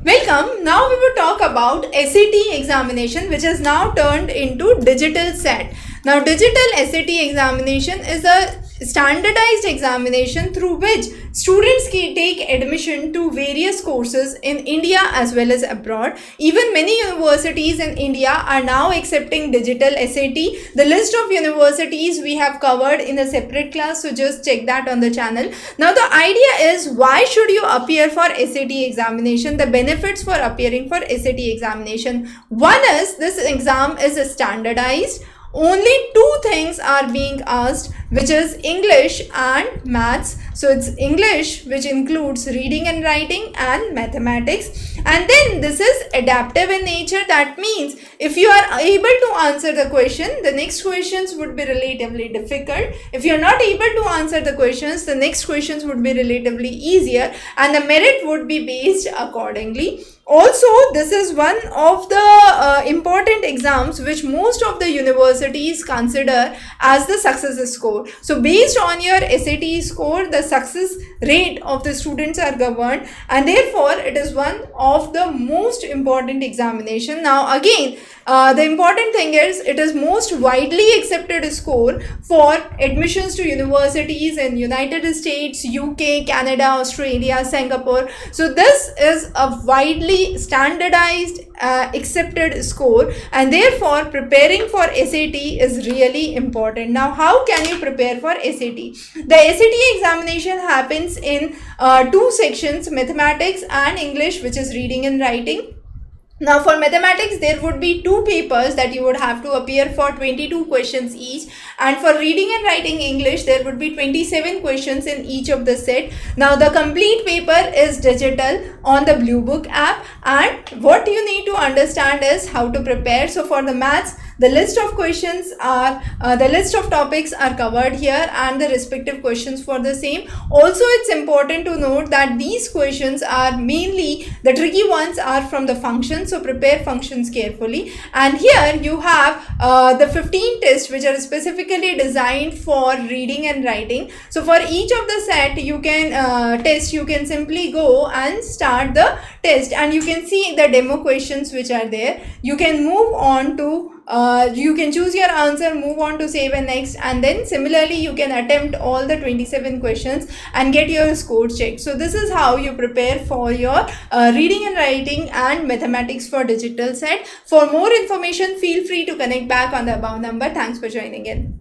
Welcome. Now we will talk about SAT examination, which has now turned into digital SAT. Now digital SAT examination is a standardized examination through which students can take admission to various courses in India as well as abroad. Even many universities in India are now accepting digital SAT. The list of universities we have covered in a separate class, so just check that on the channel. Now the idea is, why should you appear for SAT examination? The benefits for appearing for SAT examination. One is, this exam is standardized. Only two things are being asked, which is English and maths. So it's English, which includes reading and writing, and mathematics. And then this is adaptive in nature. That means if you are able to answer the question, the next questions would be relatively difficult. If you are not able to answer the questions, the next questions would be relatively easier, and the merit would be based accordingly. Also, this is one of the important exams which most of the universities consider as the success score. So based on your SAT score, the success rate of the students are governed, and therefore it is one of the most important examination. Now again, the important thing is, it is most widely accepted score for admissions to universities in United States, UK, Canada, Australia, Singapore. So this is a widely standardized accepted score, and therefore preparing for SAT is really important. Now how can you prepare for SAT? The SAT examination happens in two sections, mathematics and English, which is reading and writing. Now for mathematics, there would be two papers that you would have to appear for, 22 questions each, and for reading and writing English, there would be 27 questions in each of the set. Now the complete paper is digital on the Blue Book app, and what you need to understand is how to prepare. So for the maths, the list of questions are the list of topics are covered here, and the respective questions for the same. Also, it's important to note that these questions are mainly, the tricky ones are from the functions, so prepare functions carefully. And here you have the 15 tests which are specifically designed for reading and writing. So for each of the set you can you can simply go and start the test, and you can see the demo questions which are there. You can move on to you can choose your answer, move on to save and next, and then similarly you can attempt all the 27 questions and get your score checked. So this is how you prepare for your reading and writing and mathematics for digital set. For more information, feel free to connect back on the above number. Thanks for joining in.